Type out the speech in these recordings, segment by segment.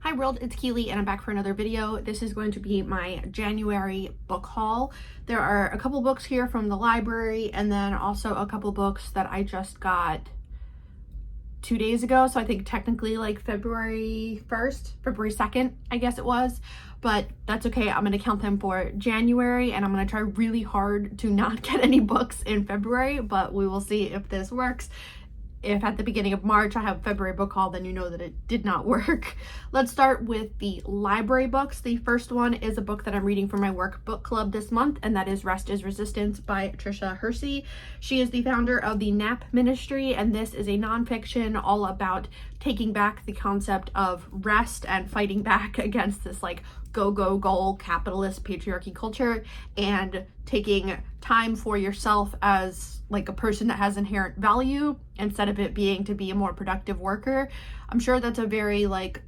Hi world, it's Keely and I'm back for another video. This is going to be my January book haul. There are a couple books here from the library and then also a couple books that I just got 2 days ago. So I think technically like February 2nd, I guess it was, but that's okay. I'm gonna count them for January and I'm gonna try really hard to not get any books in February, but we will see if this works. If at the beginning of March I have February book haul, then you know that it did not work. Let's start with the library books. The first one is a book that I'm reading for my work book club this month, and that is Rest is Resistance by Tricia Hersey. She is the founder of the NAP Ministry, and this is a nonfiction all about taking back the concept of rest and fighting back against this like go capitalist patriarchy culture and taking time for yourself as like a person that has inherent value instead of it being to be a more productive worker. I'm sure that's a very like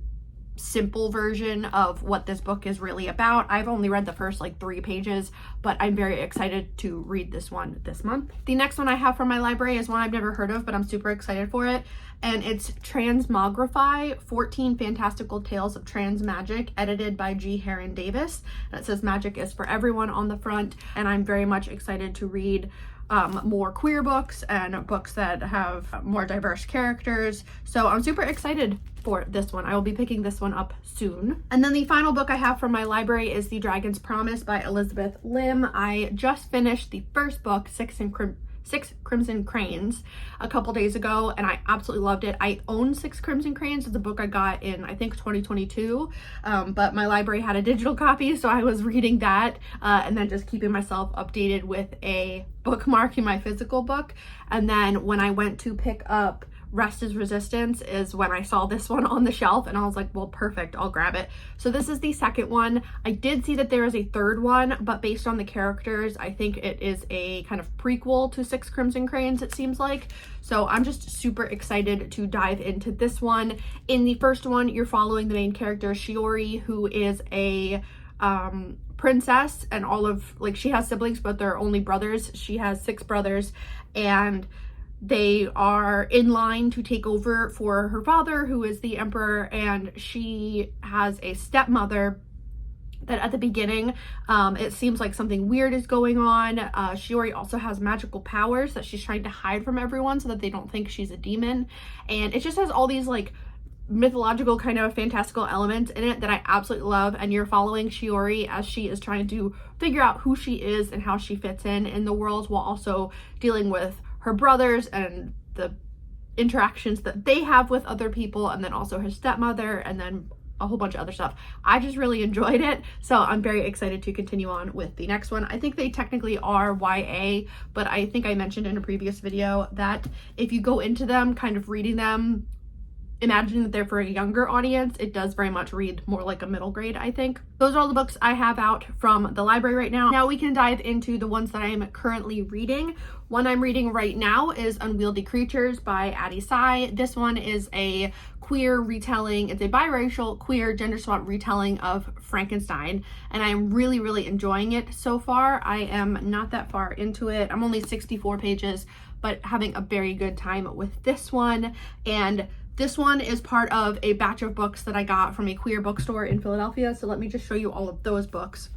simple version of what this book is really about. I've only read the first like 3 pages, but I'm very excited to read this one this month. The next one I have from my library is one I've never heard of, but I'm super excited for it. And it's Transmogrify, 14 Fantastical Tales of Trans Magic, edited by G. Heron Davis. And it says magic is for everyone on the front. And I'm very much excited to read more queer books and books that have more diverse characters. So I'm super excited for this one. I will be picking this one up soon. And then the final book I have from my library is The Dragon's Promise by Elizabeth Lim. I just finished the first book, Six Crimson Cranes, a couple days ago, and I absolutely loved it. I own Six Crimson Cranes. It's a book I got in, I think, 2022, but my library had a digital copy, so I was reading that and then just keeping myself updated with a bookmark in my physical book. And then when I went to pick up Rest is Resistance is when I saw this one on the shelf and I was like, well, perfect, I'll grab it. So this is the second one. I did see that there is a third one, but based on the characters, I think it is a kind of prequel to Six Crimson Cranes, it seems like. So I'm just super excited to dive into this one. In the first one, you're following the main character, Shiori, who is a princess, and all of, like, she has siblings, but they're only brothers. She has 6 brothers, and they are in line to take over for her father, who is the emperor, and she has a stepmother that at the beginning it seems like something weird is going on. Shiori also has magical powers that she's trying to hide from everyone so that they don't think she's a demon, and it just has all these like mythological kind of fantastical elements in it that I absolutely love. And you're following Shiori as she is trying to figure out who she is and how she fits in the world, while also dealing with her brothers and the interactions that they have with other people, and then also her stepmother, and then a whole bunch of other stuff. I just really enjoyed it, so I'm very excited to continue on with the next one. I think they technically are YA, but I think I mentioned in a previous video that if you go into them kind of reading them imagining that they're for a younger audience, it does very much read more like a middle grade, I think. Those are all the books I have out from the library right now. Now we can dive into the ones that I am currently reading. One I'm reading right now is Unwieldy Creatures by Addie Tsai. This one is a queer retelling, it's a biracial, queer, gender swap retelling of Frankenstein, and I'm really enjoying it so far. I am not that far into it. I'm only 64 pages, but having a very good time with this one. And this one is part of a batch of books that I got from a queer bookstore in Philadelphia. So let me just show you all of those books.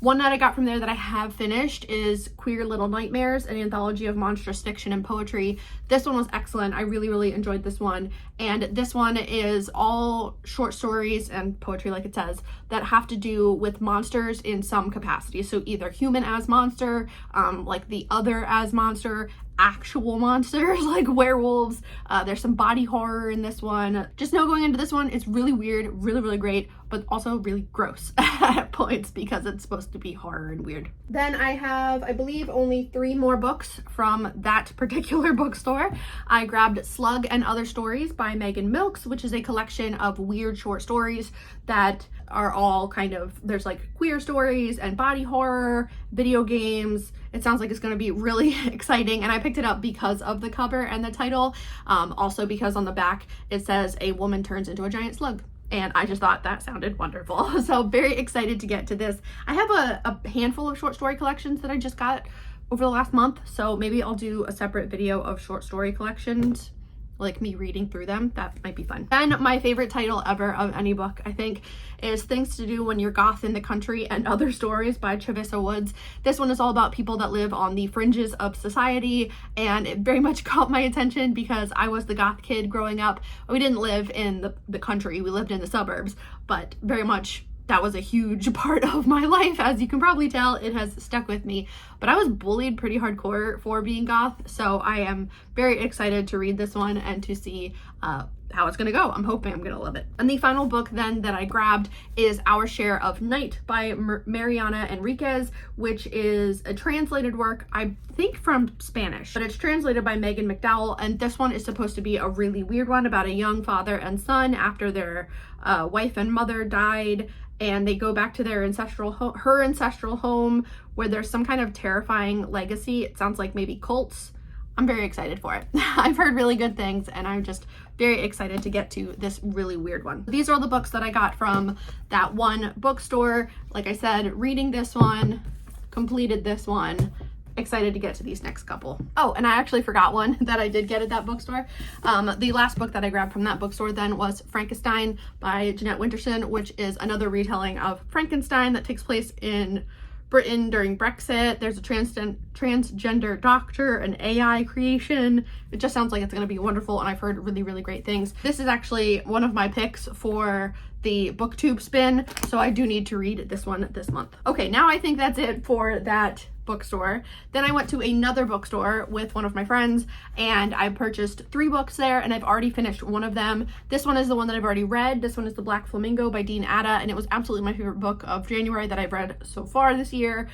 One that I got from there that I have finished is Queer Little Nightmares, an anthology of monstrous fiction and poetry. This one was excellent. I really enjoyed this one. And this one is all short stories and poetry, like it says, that have to do with monsters in some capacity. So either human as monster, like the other as monster, actual monsters like werewolves. There's some body horror in this one. Just know going into this one, it's really weird, really great, but also really gross at points because it's supposed to be horror and weird. Then I have, I believe, only 3 more books from that particular bookstore. I grabbed Slug and Other Stories by Megan Milks, which is a collection of weird short stories that are all kind of, there's like queer stories and body horror, video games. It sounds like it's going to be really exciting, and I picked it up because of the cover and the title, also because on the back it says a woman turns into a giant slug, and I just thought that sounded wonderful. So very excited to get to this. I have a handful of short story collections that I just got over the last month, so maybe I'll do a separate video of short story collections like me reading through them. That might be fun. And my favorite title ever of any book, I think, is Things to Do When You're Goth in the Country and Other Stories by Chavissa Woods. This one is all about people that live on the fringes of society, and it very much caught my attention because I was the goth kid growing up. We didn't live in the country, we lived in the suburbs, but very much that was a huge part of my life. As you can probably tell, it has stuck with me. But I was bullied pretty hardcore for being goth, so I am very excited to read this one and to see how it's gonna go. I'm hoping I'm gonna love it. And the final book then that I grabbed is Our Share of Night by Mariana Enriquez, which is a translated work, I think from Spanish, but it's translated by Megan McDowell. And this one is supposed to be a really weird one about a young father and son after their wife and mother died, and they go back to their her ancestral home where there's some kind of terrifying legacy. It sounds like maybe cults. I'm very excited for it. I've heard really good things, and I'm just very excited to get to this really weird one. These are all the books that I got from that one bookstore. Like I said, reading this one, completed this one, excited to get to these next couple. Oh, and I actually forgot one that I did get at that bookstore. The last book that I grabbed from that bookstore then was Frankenstein by Jeanette Winterson, which is another retelling of Frankenstein that takes place in Britain during Brexit. There's a transgender doctor, an AI creation. It just sounds like it's going to be wonderful, and I've heard really, really great things. This is actually one of my picks for the BookTube spin, so I do need to read this one this month. Okay, now I think that's it for that bookstore. Then I went to another bookstore with one of my friends, and I purchased 3 books there, and I've already finished one of them. This one is the one that I've already read. This one is The Black Flamingo by Dean Atta, and it was absolutely my favorite book of January that I've read so far this year.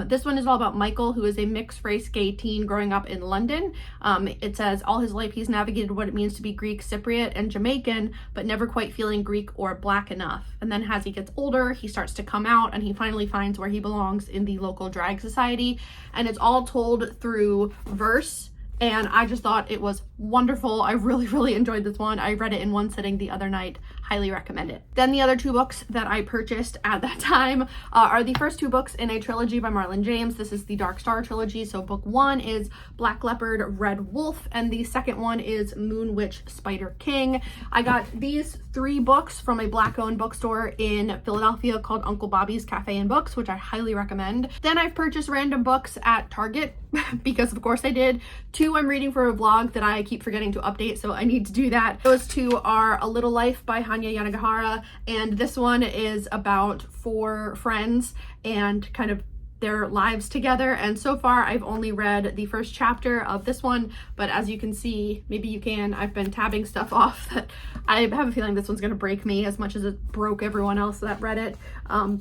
This one is all about Michael, who is a mixed-race gay teen growing up in London. It says all his life he's navigated what it means to be Greek, Cypriot, and Jamaican, but never quite feeling Greek or Black enough. And then as he gets older, he starts to come out, and he finally finds where he belongs in the local drag society. And it's all told through verse, and I just thought it was wonderful. I really, really enjoyed this one. I read it in one sitting the other night. Highly recommend it. Then the other 2 books that I purchased at that time are the first 2 books in a trilogy by Marlon James. This is the Dark Star trilogy. So book 1 is Black Leopard, Red Wolf, and the second one is Moon Witch, Spider King. I got these 3 books from a Black-owned bookstore in Philadelphia called Uncle Bobby's Cafe and Books, which I highly recommend. Then I've purchased random books at Target because of course I did. 2 I'm reading for a vlog that I keep forgetting to update, so I need to do that. Those 2 are A Little Life by Hanya Yanagihara, and this one is about 4 friends and kind of their lives together. And so far I've only read the first chapter of this one, but as you can see, maybe you can, I've been tabbing stuff off that I have a feeling this one's gonna break me as much as it broke everyone else that read it,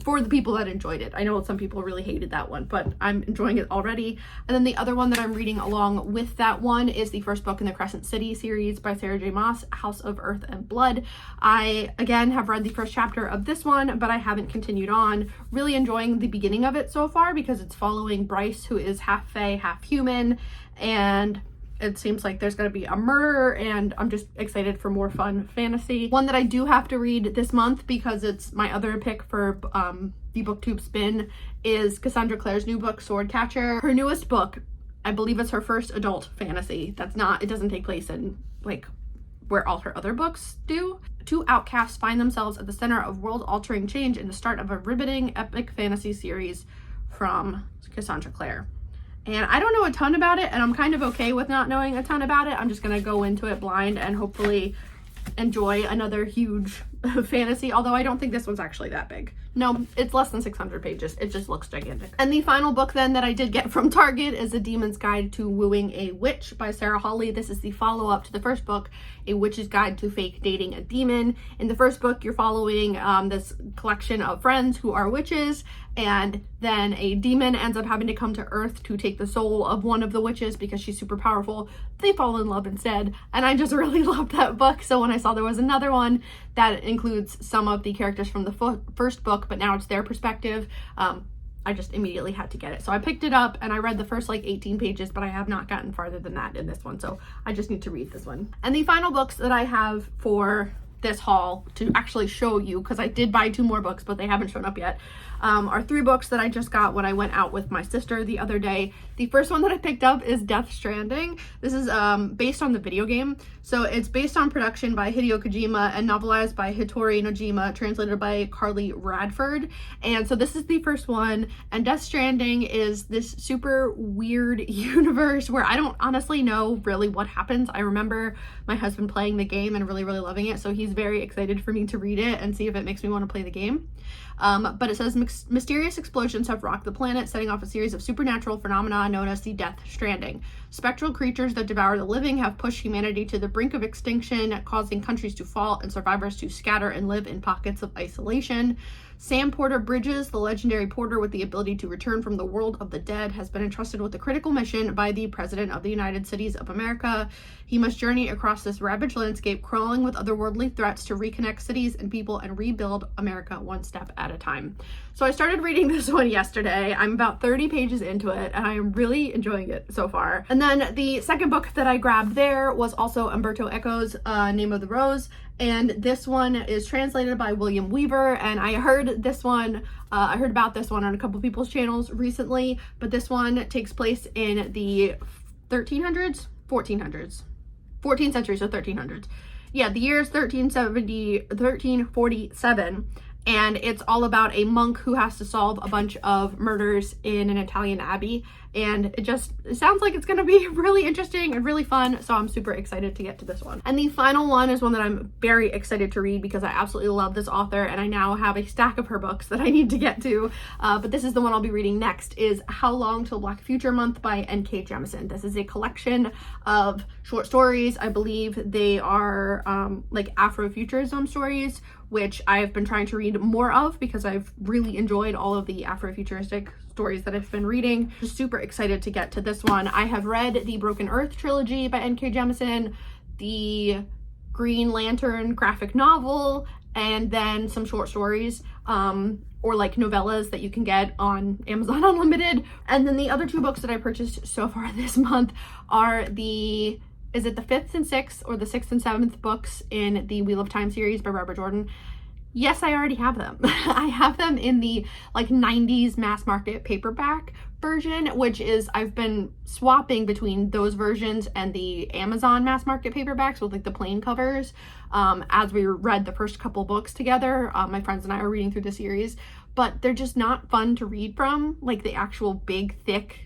for the people that enjoyed it. I know some people really hated that one, but I'm enjoying it already. And then the other one that I'm reading along with that one is the first book in the Crescent City series by Sarah J Maas, House of Earth and Blood. I again have read the first chapter of this one, but I haven't continued on. Really enjoying the beginning of it so far because it's following Bryce, who is half fae, half human, and it seems like there's going to be a murder, and I'm just excited for more fun fantasy. One that I do have to read this month because it's my other pick for the BookTube spin is Cassandra Clare's new book, Swordcatcher. Her newest book, I believe it's her first adult fantasy. It doesn't take place in like where all her other books do. 2 outcasts find themselves at the center of world-altering change in the start of a riveting epic fantasy series from Cassandra Clare. And I don't know a ton about it, and I'm kind of okay with not knowing a ton about it. I'm just gonna go into it blind and hopefully enjoy another huge fantasy, although I don't think this one's actually that big. No, it's less than 600 pages. It just looks gigantic. And the final book then that I did get from Target is A Demon's Guide to Wooing a Witch by Sarah Hawley. This is the follow-up to the first book, A Witch's Guide to Fake Dating a Demon. In the first book, you're following this collection of friends who are witches, and then a demon ends up having to come to Earth to take the soul of one of the witches because she's super powerful. They fall in love instead, and I just really loved that book. So when I saw there was another one that includes some of the characters from the first book, but now it's their perspective, I just immediately had to get it. So I picked it up and I read the first like 18 pages, but I have not gotten farther than that in this one. So I just need to read this one. And the final books that I have for this haul to actually show you, because I did buy 2 more books, but they haven't shown up yet, are 3 books that I just got when I went out with my sister the other day. The first one that I picked up is Death Stranding. This is based on the video game. So it's based on production by Hideo Kojima and novelized by Hitori Nojima, translated by Carly Radford. And so this is the first one, and Death Stranding is this super weird universe where I don't honestly know really what happens. I remember my husband playing the game and really loving it, so he's very excited for me to read it and see if it makes me want to play the game. But it says mysterious explosions have rocked the planet, setting off a series of supernatural phenomena known as the Death Stranding. Spectral creatures that devour the living have pushed humanity to the brink of extinction, causing countries to fall and survivors to scatter and live in pockets of isolation. Sam Porter Bridges, the legendary porter with the ability to return from the world of the dead, has been entrusted with a critical mission by the President of the United Cities of America. He must journey across this ravaged landscape, crawling with otherworldly threats to reconnect cities and people and rebuild America one step at a time. So I started reading this one yesterday. I'm about 30 pages into it, and I am really enjoying it so far. And then the second book that I grabbed there was also Umberto Eco's Name of the Rose. And this one is translated by William Weaver, and I heard this one, I heard about this one on a couple people's channels recently, but this one takes place in the 1300s, 1400s, 14th century, so 1300s. Yeah, the year is 1347, and it's all about a monk who has to solve a bunch of murders in an Italian abbey, and it sounds like it's gonna be really interesting and really fun, so I'm super excited to get to this one. And the final one is one that I'm very excited to read because I absolutely love this author, and I now have a stack of her books that I need to get to, but this is the one I'll be reading next, is How Long Till Black Future Month by N.K. Jemisin. This is a collection of short stories. I believe they are like Afrofuturism stories, which I've been trying to read more of because I've really enjoyed all of the Afrofuturistic stories that I've been reading. Just super excited to get to this one. I have read the Broken Earth trilogy by N.K. Jemisin, the Green Lantern graphic novel, and then some short stories, or like novellas that you can get on Amazon Unlimited. And then the other 2 books that I purchased so far this month are is it the 5th and 6th or the 6th and 7th books in the Wheel of Time series by Barbara Jordan. Yes, I already have them. I have them in the like 90s mass market paperback version, which is, I've been swapping between those versions and the Amazon mass market paperbacks with like the plain covers. As we read the first couple books together, my friends and I are reading through the series, but they're just not fun to read from, like the actual big, thick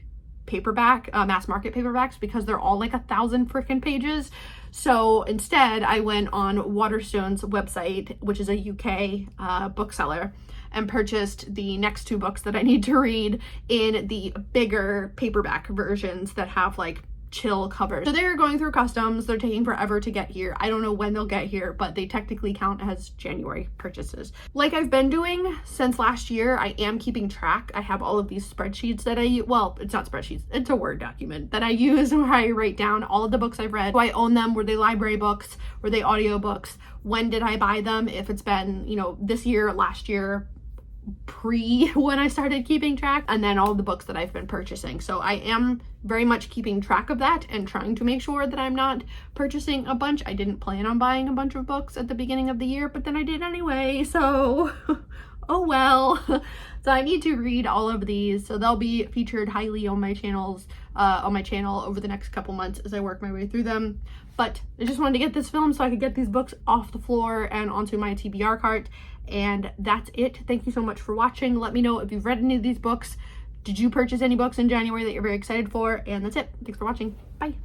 paperback, mass market paperbacks, because they're all like 1,000 freaking pages. So instead I went on Waterstone's website, which is a UK bookseller, and purchased the next 2 books that I need to read in the bigger paperback versions that have like chill covers. So they're going through customs. They're taking forever to get here. I don't know when they'll get here, but they technically count as January purchases. Like I've been doing since last year, I am keeping track. I have all of these spreadsheets that I use. Well, it's not spreadsheets, it's a Word document that I use where I write down all of the books I've read. Do I own them? Were they library books? Were they audiobooks? When did I buy them? If it's been, you know, this year, last year, pre when I started keeping track, and then all the books that I've been purchasing. So I am very much keeping track of that and trying to make sure that I'm not purchasing a bunch. I didn't plan on buying a bunch of books at the beginning of the year, but then I did anyway, so oh well. So I need to read all of these, so they'll be featured highly on my channel over the next couple months as I work my way through them. But I just wanted to get this film so I could get these books off the floor and onto my TBR cart. And that's it. Thank you so much for watching. Let me know if you've read any of these books. Did you purchase any books in January that you're very excited for? And that's it. Thanks for watching. Bye.